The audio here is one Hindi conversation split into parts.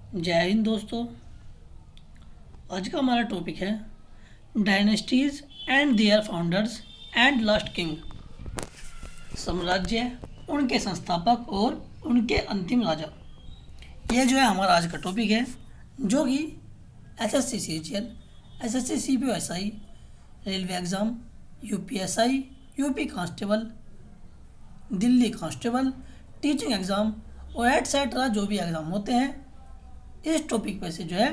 जय हिंद दोस्तों। आज का हमारा टॉपिक है dynasties and their founders and last king. साम्राज्य, उनके संस्थापक और उनके अंतिम राजा। ये जो है हमारा आज का टॉपिक है, जो कि SSC CGL, SSC CPO SI, railway exam, UP SI, UP constable, Delhi constable, teaching exam और एटसेट्रा जो भी एग्ज़ाम होते हैं, इस टॉपिक पे से जो है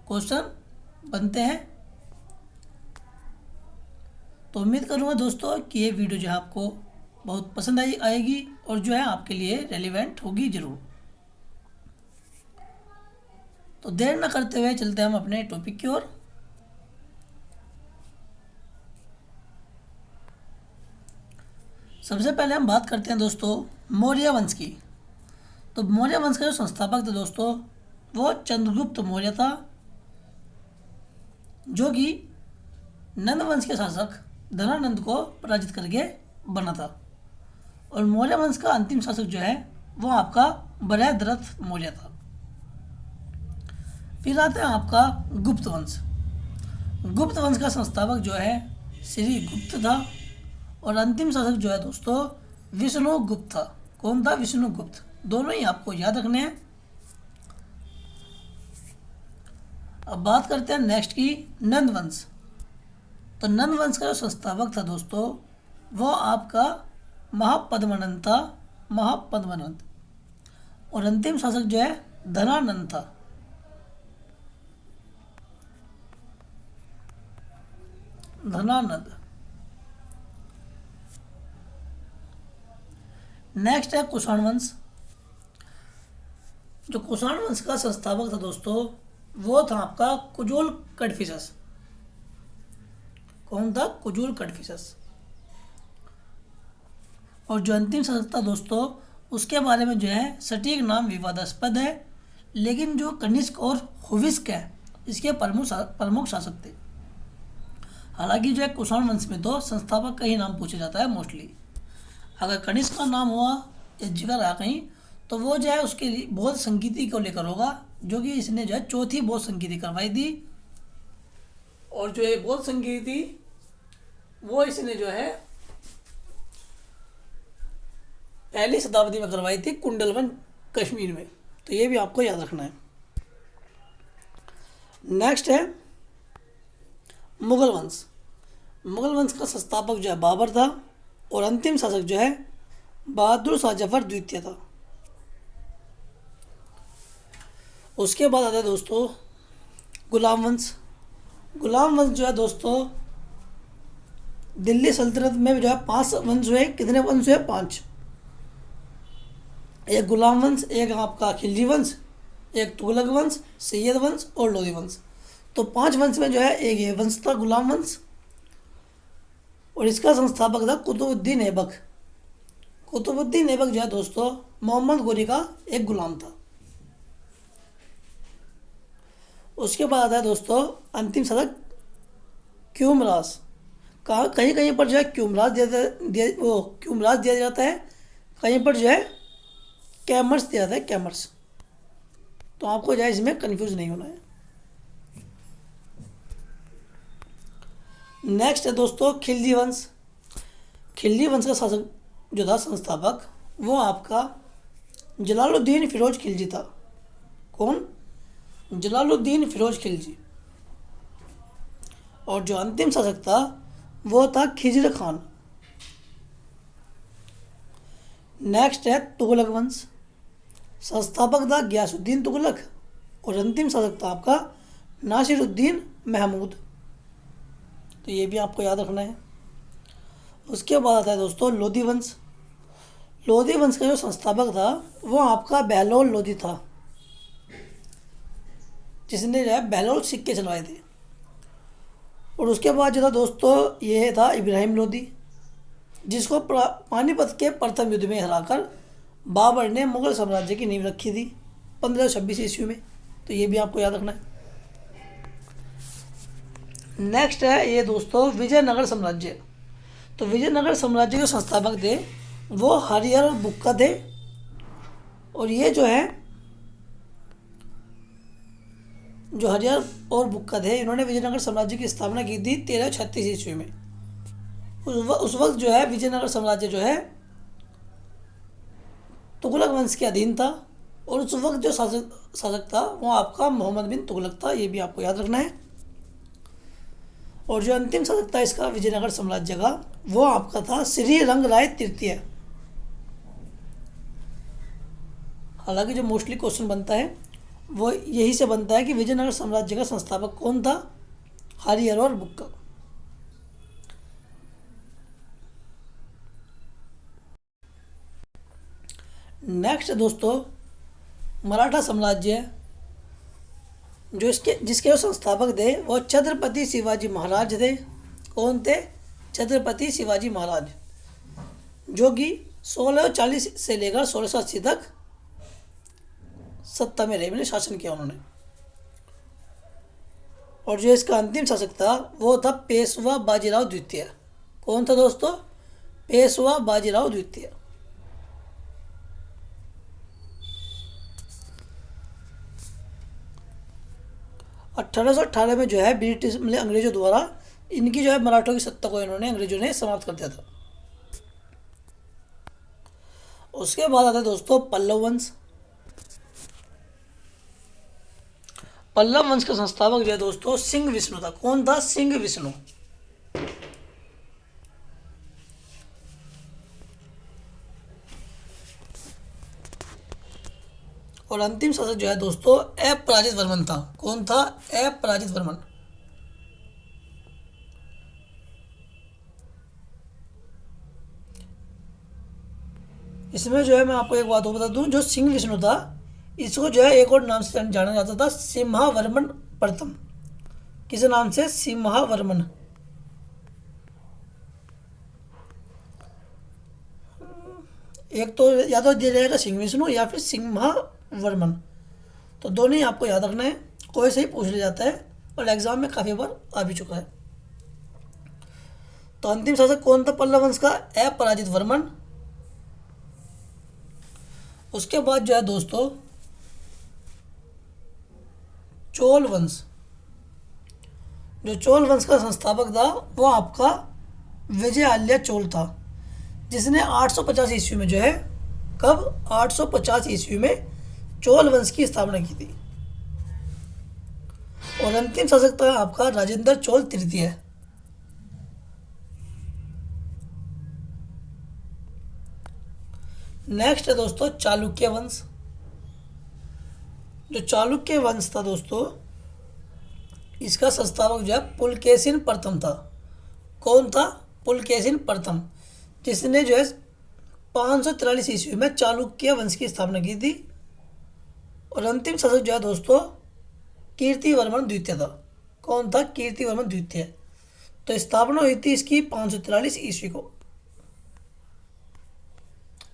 क्वेश्चन बनते हैं। तो उम्मीद करूँगा दोस्तों कि ये वीडियो जो है आपको बहुत पसंद आएगी और जो है आपके लिए रेलिवेंट होगी ज़रूर। तो देर न करते हुए चलते हैं हम अपने टॉपिक की ओर। सबसे पहले हम बात करते हैं दोस्तों मौर्य वंश की। तो मौर्य वंश का जो संस्थापक था दोस्तों, वो चंद्रगुप्त मौर्य था, जो कि नंद वंश के शासक धनानंद को पराजित करके बना था। और मौर्य वंश का अंतिम शासक जो है वो आपका बृहद्रथ मौर्य था। फिर आते हैं आपका गुप्त वंश। गुप्त वंश का संस्थापक जो है श्री गुप्त था और अंतिम शासक जो है दोस्तों विष्णुगुप्त था। कौन था? विष्णुगुप्त। दोनों ही आपको याद रखने हैं। अब बात करते हैं नेक्स्ट की नंद वंश। तो नंद वंश का जो संस्थापक था दोस्तों, वो आपका महापद्मनंद था, महापद्मनंद। और अंतिम शासक जो है धनानंद था। धनानंद। नेक्स्ट है कुषाण वंश। जो कुषाण वंश का संस्थापक था दोस्तों, वो था आपका कुजूल कड़फिसस। कौन था? कुजूल कड़फिसस। और जो अंतिम शासक था दोस्तों, उसके बारे में जो है सटीक नाम विवादास्पद है, लेकिन जो कनिष्क और हुविस्क है, इसके प्रमुख शासक थे। हालांकि जो है कुषाण वंश में तो संस्थापक का ही नाम पूछा जाता है मोस्टली। अगर कनिष्क का नाम हुआ या जिक्र रहा कहीं, तो वो जो है उसके लिए बौद्ध संगीति को लेकर होगा, जो कि इसने जो है चौथी बौद्ध संगीति करवाई थी। और जो ये बौद्ध संगीति वो इसने जो है पहली शताब्दी में करवाई थी कुंडलवन कश्मीर में। तो ये भी आपको याद रखना है। नेक्स्ट है मुगल वंश। मुगल वंश का संस्थापक जो है बाबर था और अंतिम शासक जो है बहादुर शाह जफर द्वितीय था। उसके बाद आता है दोस्तों गुलाम वंश। गुलाम वंश जो है दोस्तों दिल्ली सल्तनत में जो है 5 वंश हुए। कितने वंश हुए? 5। एक गुलाम वंश, एक आपका खिलजी वंश, एक तुगलक वंश, सैयद वंश और लोधी वंश। तो 5 वंश में जो है एक ये वंश था गुलाम वंश। और इसका संस्थापक था कुतुबुद्दीन ऐबक। कुतुबुद्दीन ऐबक जो है दोस्तों मोहम्मद गोरी का एक गुलाम था। उसके बाद आता है दोस्तों अंतिम शासक क्यूमरास। कहीं कहीं पर जो है क्यूमरास क्यूमरास दिया जाता है, कहीं पर जो है कैमर्स दिया जाता है, कैमर्स। तो आपको जो है इसमें कंफ्यूज नहीं होना है। नेक्स्ट है दोस्तों खिलजी वंश। खिलजी वंश का शासक जो था संस्थापक, वो आपका जलालुद्दीन फिरोज खिलजी था। कौन? जलालुद्दीन फिरोज खिलजी। और जो अंतिम शासक था वो था खिजर खान। नेक्स्ट है तुगलक वंश। संस्थापक था गयासुद्दीन तुगलक और अंतिम शासक था आपका नासिरुद्दीन महमूद। तो ये भी आपको याद रखना है। उसके बाद आता है दोस्तों लोधी वंश। लोधी वंश का जो संस्थापक था वो आपका बहलोल लोधी था, जिसने जो है बहलोल सिक्के चलवाए थे। और उसके बाद जो था दोस्तों ये था इब्राहिम लोधी, जिसको पानीपत के प्रथम युद्ध में हराकर बाबर ने मुगल साम्राज्य की नींव रखी थी 1526 ईस्वी में। तो ये भी आपको याद रखना है। नेक्स्ट है ये दोस्तों विजयनगर साम्राज्य। तो विजयनगर साम्राज्य के संस्थापक थे वो हरिहर और बुक्का थे। और ये जो है जो हरिहर और बुक्का थे, इन्होंने विजयनगर साम्राज्य की स्थापना की थी 1336 ईस्वी में। उस वक्त जो है विजयनगर साम्राज्य जो है तुगलक वंश के अधीन था, और उस वक्त जो शासक था वो आपका मोहम्मद बिन तुगलक था, ये भी आपको याद रखना है। और जो अंतिम शासक था इसका विजयनगर साम्राज्य का, वो आपका था श्री रंग राय तृतीय। हालांकि जो मोस्टली क्वेश्चन बनता है वो यही से बनता है कि विजयनगर साम्राज्य का संस्थापक कौन था, हरिहर और बुक्का। नेक्स्ट दोस्तों, मराठा साम्राज्य, जो जिसके जो संस्थापक थे वो छत्रपति शिवाजी महाराज थे। कौन थे? छत्रपति शिवाजी महाराज, जो कि 1640 से लेकर 1680 तक सत्ता में रहे, मैंने शासन किया उन्होंने। और जो इसका अंतिम शासक था वो था पेशवा बाजीराव द्वितीय। कौन था दोस्तों? पेशवा बाजीराव द्वितीय। अठारह सौ 18 में जो है ब्रिटिश मतलब अंग्रेजों द्वारा इनकी जो है मराठों की सत्ता को इन्होंने अंग्रेजों ने समाप्त कर दिया था। उसके बाद आता है दोस्तों पल्लव वंश। पल्लव वंश का संस्थापक जो है दोस्तों सिंह विष्णु था। कौन था? सिंह विष्णु। और अंतिम शासक जो है दोस्तों अपराजित वर्मन था। कौन था? अपराजित वर्मन। इसमें जो है मैं आपको एक बात और बता दूं, जो सिंह विष्णु था इसको जो है एक और नाम से जाना जाता था, सिम्हावर्मन प्रथम। किस नाम से? सिम्हावर्मन। एक तो या तो दिया जाएगा सिंह विष्णु या फिर सिम्हावर्मन, तो दोनों ही आपको याद रखना है, कोई से ही पूछ लिया जाता है और एग्जाम में काफ़ी बार आ भी चुका है। तो अंतिम शासक कौन था पल्लव वंश का? अपराजित वर्मन। उसके बाद जो है दोस्तों चोल वंश। जो चोल वंश का संस्थापक था वो आपका विजय आल्या चोल था, जिसने 850 ईस्वी में जो है, कब? 850 ईस्वी में चोल वंश की स्थापना की थी। और अंतिम शासक था आपका राजेंद्र चोल तृतीय। नेक्स्ट है दोस्तों चालुक्य वंश। जो चालुक्य वंश था दोस्तों, इसका संस्थापक जो है पुलकेशिन प्रथम था। कौन था? पुलकेशिन प्रथम, जिसने जो है 543 ईस्वी में चालुक्य वंश की स्थापना की थी। और अंतिम शासक जो है दोस्तों कीर्तिवर्मन द्वितीय था। कौन था? कीर्तिवर्मन द्वितीय। तो स्थापना हुई थी इसकी 543 ईस्वी को,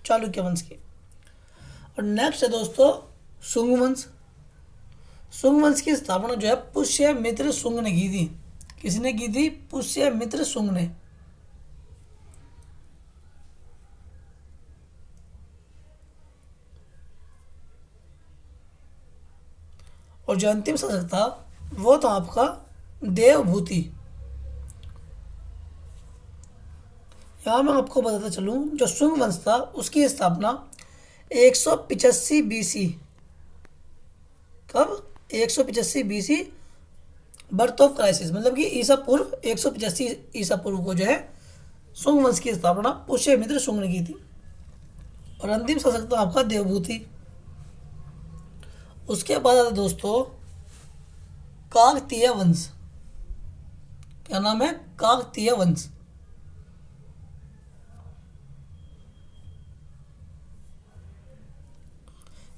चालुक्य वंश की। और नेक्स्ट है दोस्तों शुंग वंश। शुंग वंश की स्थापना जो है पुष्यमित्र शुंग ने की थी। किसने की थी? पुष्यमित्र शुंग ने। और जो अंतिम शासक था वो था आपका देवभूति। यहाँ मैं आपको बताता चलूँ, जो शुंग वंश था उसकी स्थापना 185 BC, कब? 185 BC, बर्थ ऑफ क्राइसिस, मतलब कि ईसा पूर्व 185 ईसा पूर्व को जो है शुंग वंश की स्थापना पुष्यमित्र शुंग ने की थी। और अंतिम शासक था आपका देवभूति। उसके बाद आता दोस्तों काकतीय वंश। क्या नाम है? काकतीय वंश।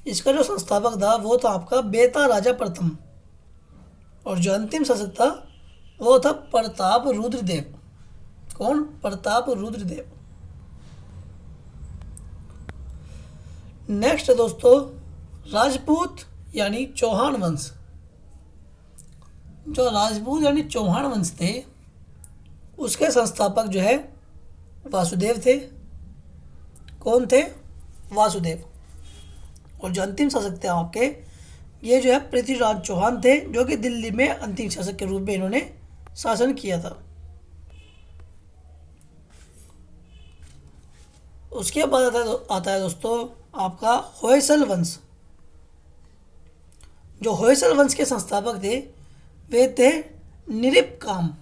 इसका जो संस्थापक था वो था आपका बेता राजा प्रथम। और जो अंतिम शासक था वो था प्रताप रुद्रदेव। कौन? प्रताप रुद्रदेव। नेक्स्ट है दोस्तों राजपूत यानी चौहान वंश। जो राजपूत यानी चौहान वंश थे उसके संस्थापक जो है वासुदेव थे। कौन थे? वासुदेव। और जो अंतिम शासक थे आपके ये जो है पृथ्वीराज चौहान थे, जो कि दिल्ली में अंतिम शासक के रूप में इन्होंने शासन किया था। उसके बाद आता है दोस्तों आपका होयसल वंश। जो होयसल वंश के संस्थापक थे वे थे निरिप काम,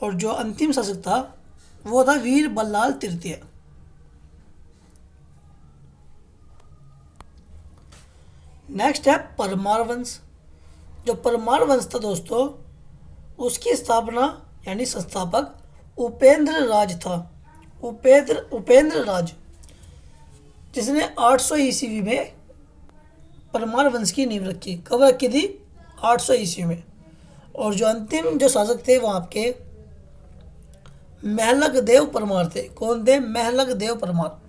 और जो अंतिम शासक था वो था वीर बल्लाल तृतीय। नेक्स्ट है परमार वंश। जो परमार वंश था दोस्तों, उसकी स्थापना यानी संस्थापक उपेंद्र राज था। उपेंद्र राज, जिसने 800 ईस्वी में परमार वंश की नींव रखी। कब रखी थी? 800 ईस्वी में। और जो अंतिम जो शासक थे वो आपके महलक देव परमार थे। कौन थे? महलक देव परमार।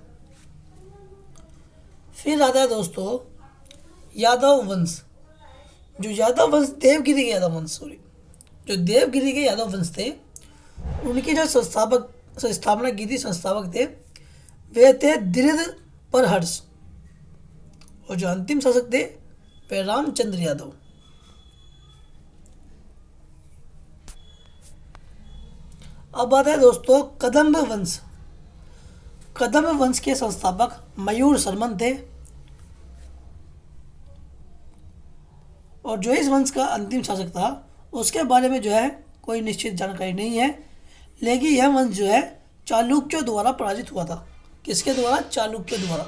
फिर आता है दोस्तों यादव वंश। जो यादव वंश देवगिरी के यादव वंश जो देवगिरी के यादव वंश थे, उनकी जो स्थापना की थी, संस्थापक थे वे थे दृढ़ परहर्ष, और जो अंतिम शासक थे वे रामचंद्र यादव। अब आता है दोस्तों कदम्ब वंश। कदम्ब वंश के संस्थापक मयूर शर्मन थे, और जो इस वंश का अंतिम शासक था उसके बारे में जो है कोई निश्चित जानकारी नहीं है, लेकिन यह वंश जो है चालुक्यों द्वारा पराजित हुआ था। किसके द्वारा? चालुक्य द्वारा।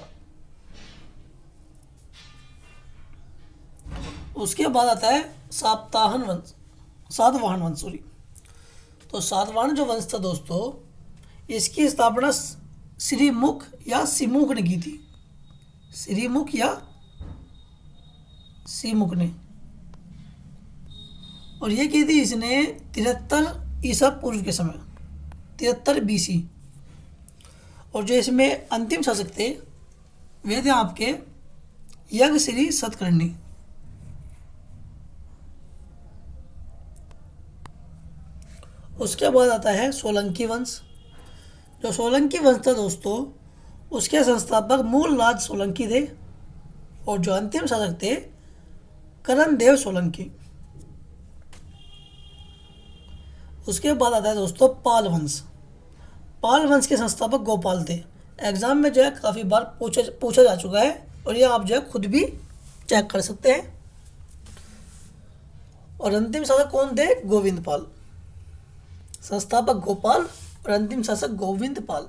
उसके बाद आता है सातवाहन वंश। तो सातवाहन जो वंश था दोस्तों, इसकी स्थापना श्रीमुख या सिमुख ने की थी। श्रीमुख या सिमुख ने, और ये की थी इसने 73 ईसा पूर्व के समय, 73 BC। और जो इसमें अंतिम शासक थे वे थे आपके यज्ञश्री सतकर्णी। उसके बाद आता है सोलंकी वंश। जो सोलंकी वंश था दोस्तों, उसके संस्थापक मूलराज सोलंकी थे, और जो अंतिम शासक थे करणदेव सोलंकी। उसके बाद आता है दोस्तों पाल वंश। पाल वंश के संस्थापक गोपाल थे। एग्जाम में जो है काफ़ी बार पूछा जा चुका है, और ये आप जो है खुद भी चेक कर सकते हैं। और अंतिम शासक कौन थे? गोविंद पाल। संस्थापक गोपाल और अंतिम शासक गोविंद पाल।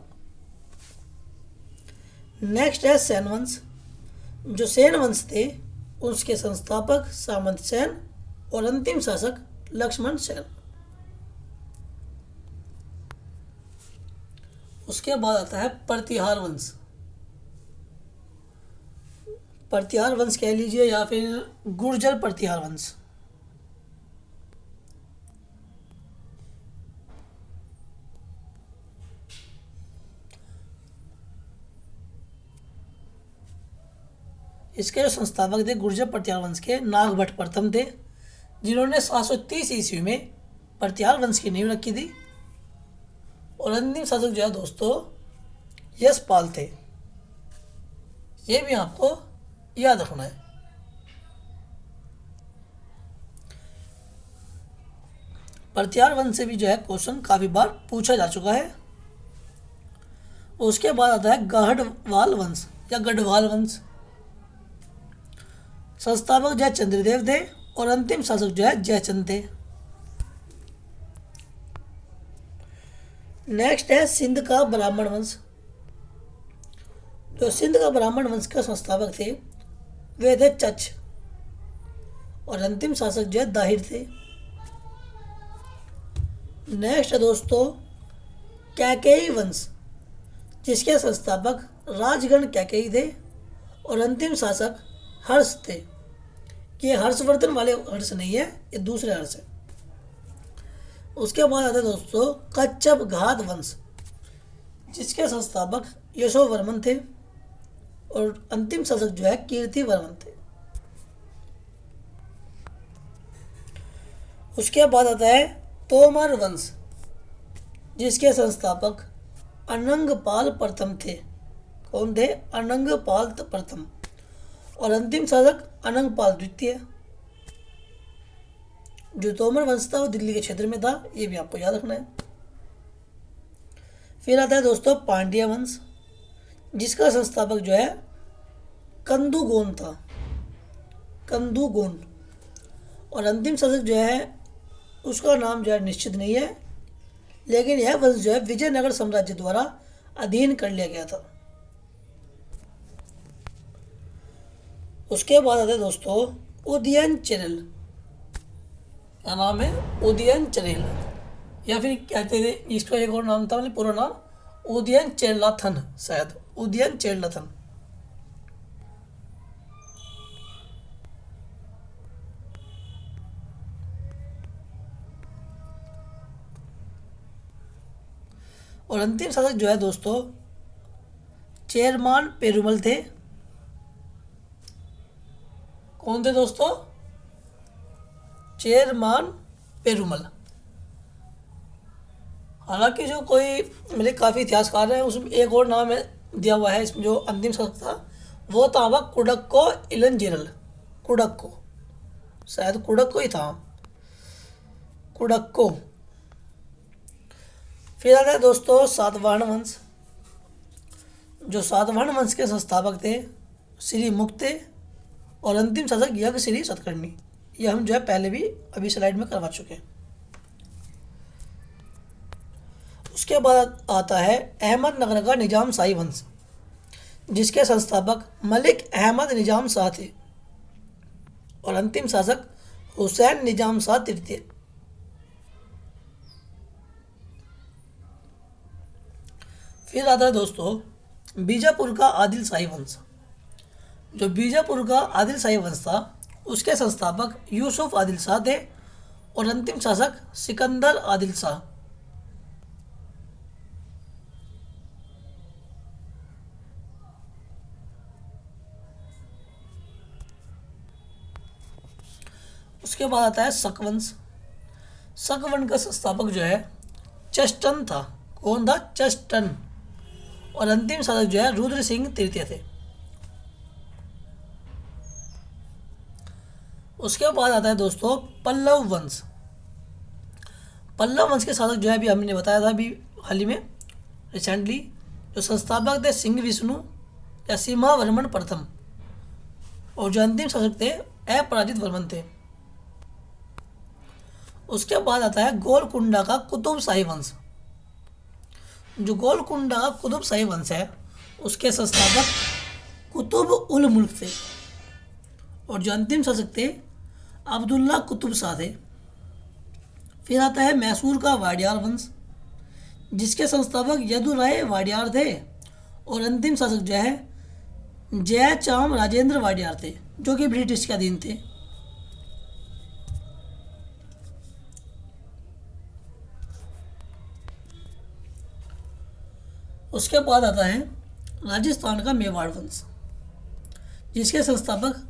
नेक्स्ट है सेन वंश। जो सेन वंश थे उसके संस्थापक सामंत सेन और अंतिम शासक लक्ष्मण सेन। उसके बाद आता है प्रतिहार वंश। प्रतिहार वंश कह लीजिए या फिर गुर्जर प्रतिहार वंश। इसके जो संस्थापक थे गुर्जर प्रतिहार वंश के नागभट्ट प्रथम थे, जिन्होंने 730 ईस्वी में प्रतिहार वंश की नींव रखी थी। और अंतिम शासक जो है दोस्तों यशपाल थे। ये भी आपको याद रखना है। प्रतिहार वंश से भी जो है क्वेश्चन काफी बार पूछा जा चुका है। उसके बाद आता है गढ़वाल वंश या गढ़वाल वंश। संस्थापक जय चंद्रदेव थे और अंतिम शासक जो है जयचंद थे। नेक्स्ट है सिंध का ब्राह्मण वंश। जो सिंध का ब्राह्मण वंश का संस्थापक थे वे थे चच, और अंतिम शासक जो है दाहिर थे। नेक्स्ट है दोस्तों कैकेयी वंश, जिसके संस्थापक राजगण कैकेयी थे और अंतिम शासक हर्ष थे। ये हर्षवर्धन वाले हर्ष नहीं है, ये दूसरे हर्ष है। उसके बाद आता है दोस्तों कच्छप घात वंश, जिसके संस्थापक यशोवर्मन थे और अंतिम शासक जो है कीर्तिवर्मन थे। उसके बाद आता है तोमर वंश, जिसके संस्थापक अनंगपाल प्रथम थे। कौन थे? अनंगपाल प्रथम। और अंतिम शासक अनंगपाल द्वितीय। जो तोमर वंश था वो दिल्ली के क्षेत्र में था, ये भी आपको याद रखना है। फिर आता है दोस्तों पांड्य वंश, जिसका संस्थापक जो है कंदुगोन था, कंदुगोन। और अंतिम शासक जो है उसका नाम जो है निश्चित नहीं है, लेकिन यह वंश जो है विजयनगर साम्राज्य द्वारा अधीन कर लिया गया था। उसके बाद आता है दोस्तों उदयन चेरल। क्या नाम है? उदयन चेरल, या फिर कहते थे इसका एक और नाम था, मतलब पूरा नाम उदयन चेरलाथन, शायद उदयन चेरलाथन। और अंतिम शासक जो है दोस्तों चेरमान पेरुमल थे। कौन थे दोस्तों? चेरमान पेरुमल। हालांकि जो कोई मेरे काफ़ी इतिहासकार हैं उसमें एक और नाम है दिया हुआ है, इसमें जो अंतिम शासक था वो था वह कुडक्को इलंजीरल, कुडक्को, शायद कुडक्को ही था, कुडक्को। फिर आता है दोस्तों सातवाहन वंश। जो सातवाहन वंश के संस्थापक थे श्री मुक्ते और अंतिम शासक यज्ञ श्री सतकर्णी। ये हम जो है पहले भी अभी स्लाइड में करवा चुके हैं। उसके बाद आता है अहमदनगर का निजाम शाही वंश, जिसके संस्थापक मलिक अहमद निजाम शाह थे और अंतिम शासक हुसैन निजाम शाह तृतीय। फिर आता है दोस्तों बीजापुर का आदिल शाही वंश। जो बीजापुर का आदिल शाही वंश था उसके संस्थापक यूसुफ आदिल शाह थे और अंतिम शासक सिकंदर आदिल शाह। उसके बाद आता है शक वंश। शक वंश का संस्थापक जो है चस्टन था। कौन था? चस्टन। और अंतिम शासक जो है रुद्र सिंह तृतीय थे। उसके बाद आता है दोस्तों पल्लव वंश। पल्लव वंश के शासक जो है अभी हमने बताया था अभी हाल ही में रिसेंटली, जो संस्थापक थे सिंह विष्णु या सिम्हावर्मन प्रथम और जो अंतिम शासक थे अपराजित वर्मन थे। उसके बाद आता है गोलकुंडा का कुतुब शाही वंश। जो गोलकुंडा का कुतुब शाही वंश है उसके संस्थापक कुतुब उल मुल्क थे और जो अंतिम शासक थे अब्दुल्ला कुतुब शाह थे। फिर आता है मैसूर का वाडियार वंश, जिसके संस्थापक यदुराय वाडियार थे और अंतिम शासक जो है जयचाम राजेंद्र वाडियार थे, जो कि ब्रिटिश के अधीन थे। उसके बाद आता है राजस्थान का मेवाड़ वंश, जिसके संस्थापक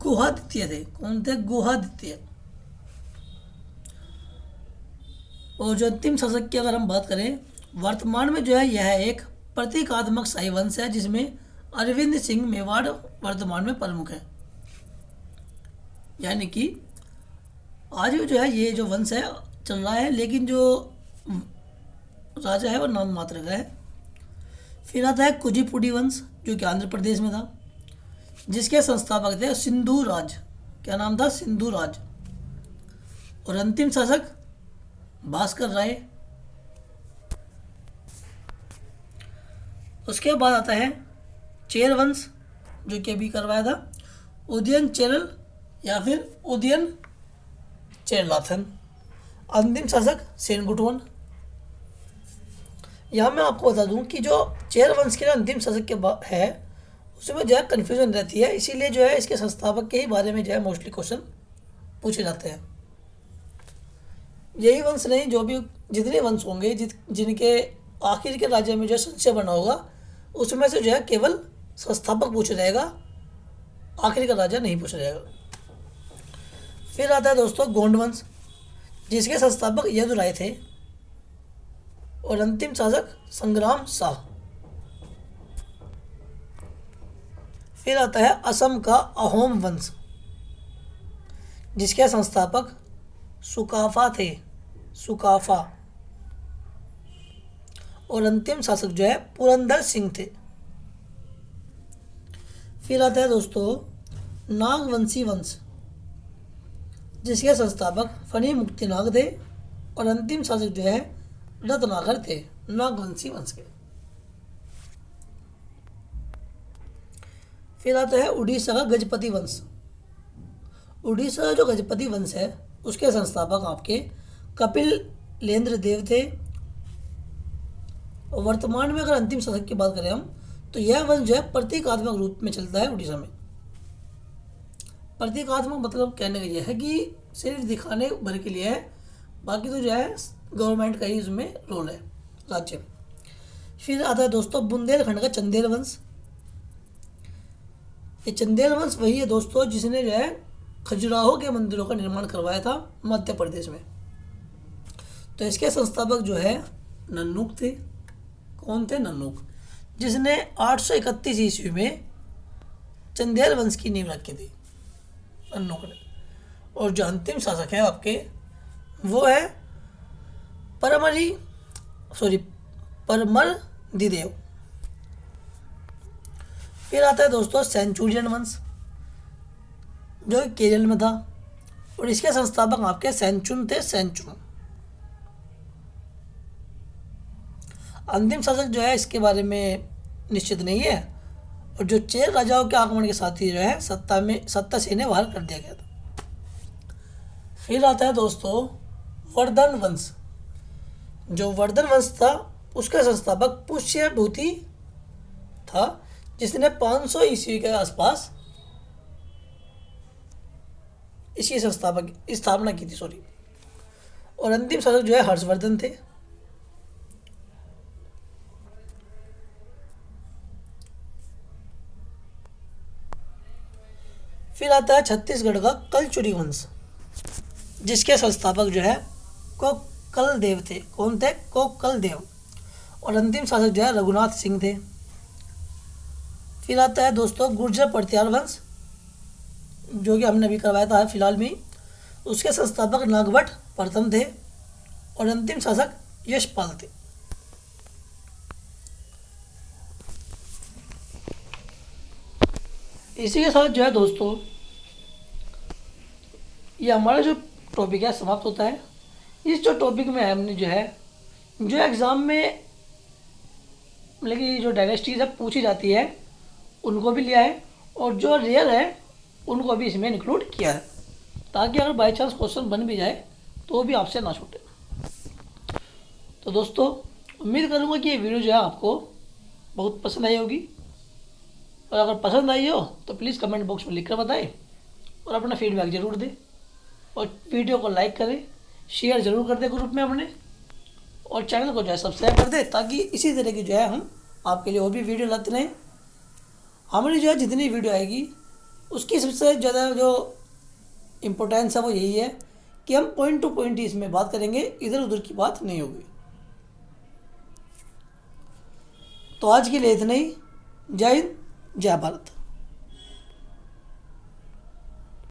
गुहादित्य थे। कौन थे? गुहादित्य। और जो अंतिम शासक की अगर हम बात करें वर्तमान में जो है यह एक प्रतीकात्मक शाही वंश है, जिसमें अरविंद सिंह मेवाड़ वर्तमान में प्रमुख है। यानी कि आज भी जो है ये जो वंश है चल रहा है, लेकिन जो राजा है वो नाम मात्र का है। फिर आता है कुचिपुड़ी वंश, जो कि आंध्र प्रदेश में था, जिसके संस्थापक थे सिंधु राज। क्या नाम था? सिंधु राज। और अंतिम शासक भास्कर राय। उसके बाद आता है चेर वंश, जो कि अभी करवाया था, उदयन चेरल या फिर उदयन चेरलाथन। अंतिम शासक सेनगुटवन। यहाँ मैं आपको बता दूं कि जो चेर वंश के अंतिम शासक के है उसमें जो है कन्फ्यूजन रहती है, इसीलिए जो है इसके संस्थापक के ही बारे में जो है मोस्टली क्वेश्चन पूछे जाते हैं। यही वंश नहीं, जो भी जितने वंश होंगे जिनके आखिर के राज्य में जो संशय बना होगा उसमें से जो है केवल संस्थापक पूछा जाएगा, आखिर का राजा नहीं पूछा जाएगा। फिर आता है दोस्तों गोंड वंश, जिसके संस्थापक यदुराय थे और अंतिम शासक संग्राम शाह। फिर आता है असम का अहोम वंश, जिसके संस्थापक सुकाफा थे, सुकाफा। और अंतिम शासक जो है पुरंदर सिंह थे। फिर आता है दोस्तों नागवंशी वंश, जिसके संस्थापक फनी मुक्तिनाग थे और अंतिम शासक जो है रत्नाकर थे, नागवंशी वंश के। फिर आता है उड़ीसा का गजपति वंश। उड़ीसा का जो गजपति वंश है उसके संस्थापक आपके कपिल लेंद्र देव थे। और वर्तमान में अगर अंतिम शासक की बात करें हम, तो यह वंश जो है प्रतीकात्मक रूप में चलता है उड़ीसा में। प्रतीकात्मक मतलब कहने का यह है कि सिर्फ दिखाने भर के लिए है, बाकी तो जो है गवर्नमेंट का ही इसमें रोल है, राज्य में। फिर आता है दोस्तों बुंदेलखंड का चंदेल वंश। ये चंदेल वंश वही है दोस्तों जिसने जो है खजुराहो के मंदिरों का निर्माण करवाया था मध्य प्रदेश में। तो इसके संस्थापक जो है नन्नुक थे। कौन थे? नन्नुक, जिसने 831 ईस्वी में चंदेल वंश की नींव रखी थी, नन्नुक ने। और जो अंतिम शासक है आपके वो है परमर दिदेव। फिर आता है दोस्तों सेंचुरियन वंश, जो केरल में था और इसके संस्थापक आपके सेंचुन थे, सेंचुन। अंतिम शासक जो है इसके बारे में निश्चित नहीं है। और जो चेर राजाओं के आक्रमण के साथ ही जो है सत्ता से इन्हें बाहर कर दिया गया था। फिर आता है दोस्तों वर्धन वंश। जो वर्धन वंश था उसका संस्थापक पुष्यभूति था, जिसने 500 ईस्वी के आसपास इसकी स्थापना की थी। और अंतिम शासक जो है हर्षवर्धन थे। फिर आता है छत्तीसगढ़ का कलचुरी वंश, जिसके संस्थापक जो है कोकल देव थे। कौन थे? कोकल देव। और अंतिम शासक जो है रघुनाथ सिंह थे। फिर आता है दोस्तों गुर्जर पड़तियाल वंश, जो कि हमने अभी करवाया था फिलहाल में। उसके संस्थापक नागभट्ट प्रथम थे और अंतिम शासक यशपाल थे। इसी के साथ जो है दोस्तों ये हमारा जो टॉपिक है समाप्त होता है। इस जो टॉपिक में हमने जो एग्ज़ाम में मतलब कि जो डायनेस्टीज है पूछी जाती है उनको भी लिया है, और जो रेयर है उनको भी इसमें इंक्लूड किया है, ताकि अगर बाई चांस क्वेश्चन बन भी जाए तो भी आपसे ना छूटे। तो दोस्तों उम्मीद करूँगा कि ये वीडियो जो है आपको बहुत पसंद आई होगी, और अगर पसंद आई हो तो प्लीज़ कमेंट बॉक्स में लिखकर बताएं और अपना फीडबैक ज़रूर दें। और वीडियो को लाइक करें, शेयर ज़रूर कर दें ग्रुप में अपने, और चैनल को जो है सब्सक्राइब कर दें, ताकि इसी तरह की जो है हम आपके लिए और भी वीडियो लाते रहें। हमारी जो है जितनी वीडियो आएगी उसकी सबसे ज़्यादा जो इम्पोर्टेंस है वो यही है कि हम पॉइंट टू पॉइंट ही इसमें बात करेंगे, इधर उधर की बात नहीं होगी। तो आज के लिए इतना ही। जय हिंद, जय भारत।